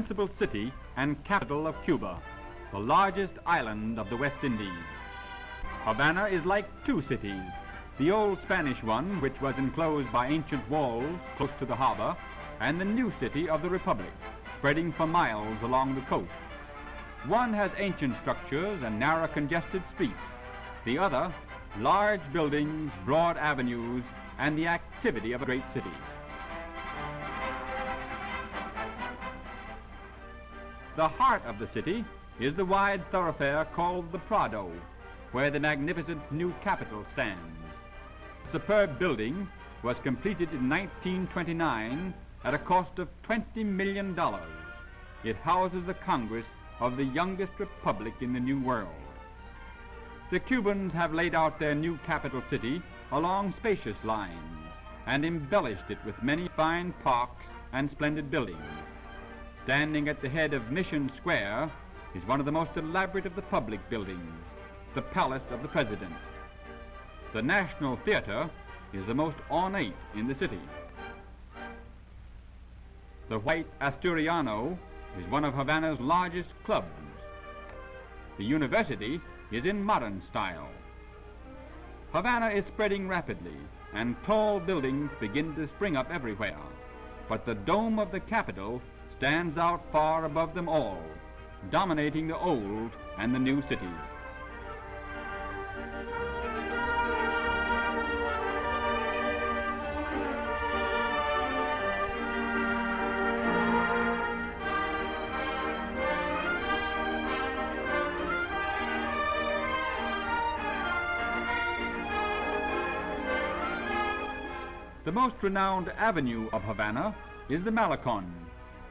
principal city and capital of Cuba, the largest island of the West Indies. Havana is like two cities, the old Spanish one, which was enclosed by ancient walls close to the harbor, and the new city of the Republic, spreading for miles along the coast. One has ancient structures and narrow congested streets. The other, large buildings, broad avenues, and the activity of a great city. The heart of the city is the wide thoroughfare called the Prado, where the magnificent new Capitol stands. The superb building was completed in 1929 at a cost of $20 million. It houses the Congress of the youngest republic in the New World. The Cubans have laid out their new capital city along spacious lines and embellished it with many fine parks and splendid buildings. Standing at the head of Mission Square is one of the most elaborate of the public buildings, the Palace of the President. The National Theater is the most ornate in the city. The White Asturiano is one of Havana's largest clubs. The university is in modern style. Havana is spreading rapidly, and tall buildings begin to spring up everywhere. But the dome of the Capitol stands out far above them all, dominating the old and the new cities. The most renowned avenue of Havana is the Malecon,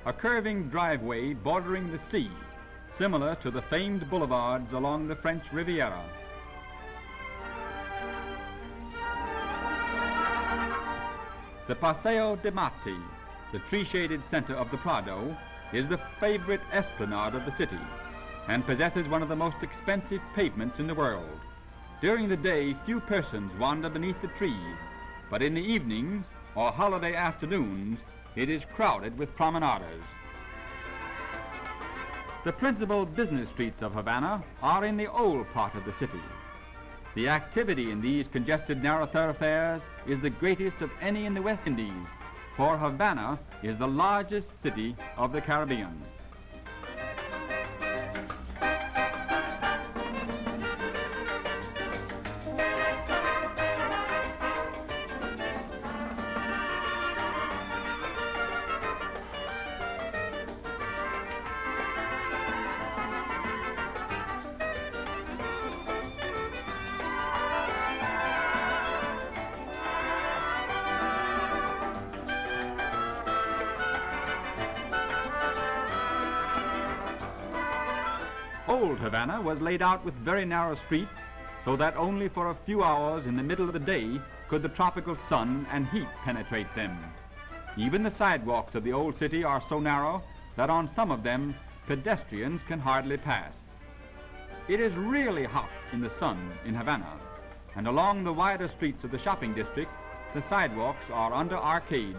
a curving driveway bordering the sea, similar to the famed boulevards along the French Riviera. The Paseo de Mate, the tree-shaded center of the Prado, is the favorite esplanade of the city and possesses one of the most expensive pavements in the world. During the day, few persons wander beneath the trees, but in the evenings or holiday afternoons, it is crowded with promenaders. The principal business streets of Havana are in the old part of the city. The activity in these congested narrow thoroughfares is the greatest of any in the West Indies, for Havana is the largest city of the Caribbean. Old Havana was laid out with very narrow streets, so that only for a few hours in the middle of the day could the tropical sun and heat penetrate them. Even the sidewalks of the old city are so narrow that on some of them pedestrians can hardly pass. It is really hot in the sun in Havana, and along the wider streets of the shopping district, the sidewalks are under arcades.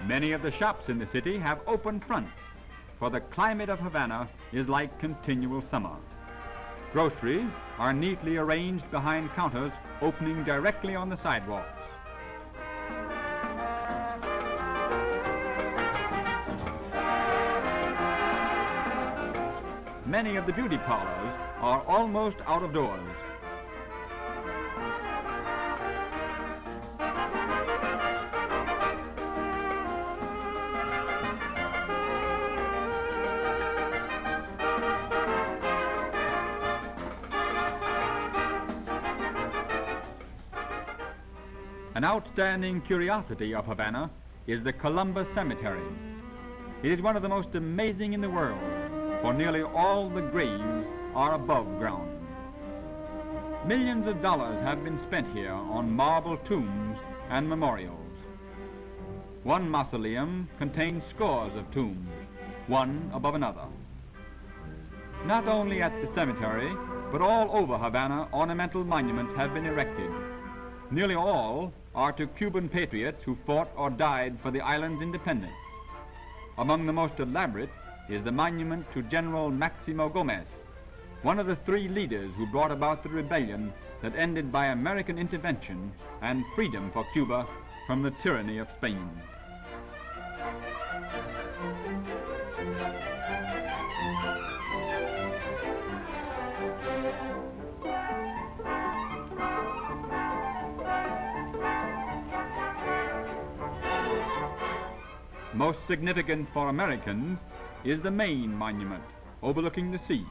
Many of the shops in the city have open fronts, for the climate of Havana is like continual summer. Groceries are neatly arranged behind counters opening directly on the sidewalks. Many of the beauty parlors are almost out of doors. An outstanding curiosity of Havana is the Columbus Cemetery. It is one of the most amazing in the world, for nearly all the graves are above ground. Millions of dollars have been spent here on marble tombs and memorials. One mausoleum contains scores of tombs, one above another. Not only at the cemetery, but all over Havana, ornamental monuments have been erected. Nearly all are to Cuban patriots who fought or died for the island's independence. Among the most elaborate is the monument to General Maximo Gomez, one of the three leaders who brought about the rebellion that ended by American intervention and freedom for Cuba from the tyranny of Spain. Most significant for Americans is the Maine Monument, overlooking the sea.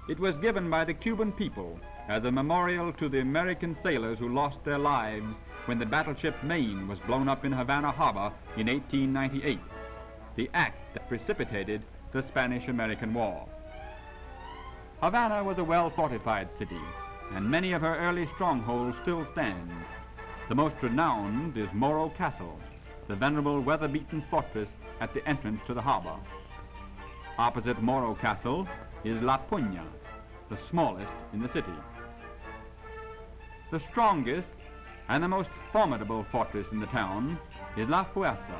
It was given by the Cuban people as a memorial to the American sailors who lost their lives when the battleship Maine was blown up in Havana Harbor in 1898, the act that precipitated the Spanish-American War. Havana was a well-fortified city, and many of her early strongholds still stand. The most renowned is Morro Castle, the venerable weather-beaten fortress at the entrance to the harbor. Opposite Morro Castle is La Puña, the smallest in the city. The strongest and the most formidable fortress in the town is La Fuerza.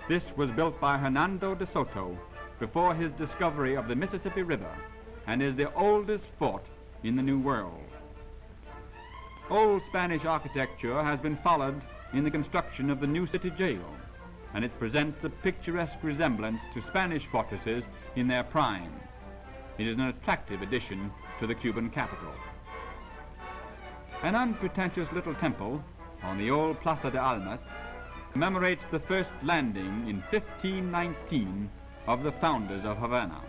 This was built by Hernando de Soto before his discovery of the Mississippi River and is the oldest fort in the New World. Old Spanish architecture has been followed in the construction of the new city jail, and it presents a picturesque resemblance to Spanish fortresses in their prime. It is an attractive addition to the Cuban capital. An unpretentious little temple on the old Plaza de Armas commemorates the first landing in 1519 of the founders of Havana.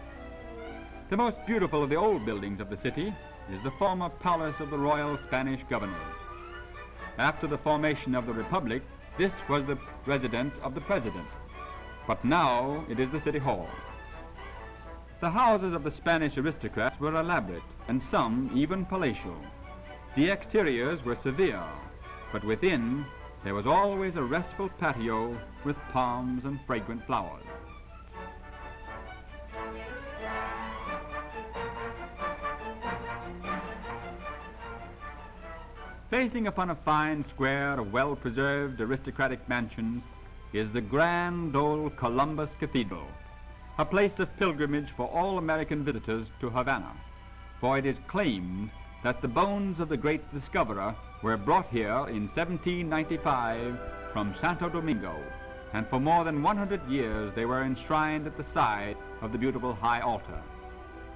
The most beautiful of the old buildings of the city is the former palace of the royal Spanish governors. After the formation of the Republic, this was the residence of the President, but now it is the City Hall. The houses of the Spanish aristocrats were elaborate, and some even palatial. The exteriors were severe, but within there was always a restful patio with palms and fragrant flowers. Facing upon a fine square of well-preserved aristocratic mansions is the grand old Columbus Cathedral, a place of pilgrimage for all American visitors to Havana, for it is claimed that the bones of the great discoverer were brought here in 1795 from Santo Domingo, and for more than 100 years they were enshrined at the side of the beautiful high altar.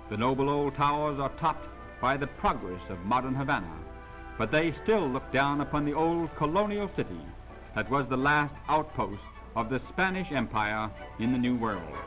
The noble old towers are topped by the progress of modern Havana, but they still look down upon the old colonial city that was the last outpost of the Spanish Empire in the New World.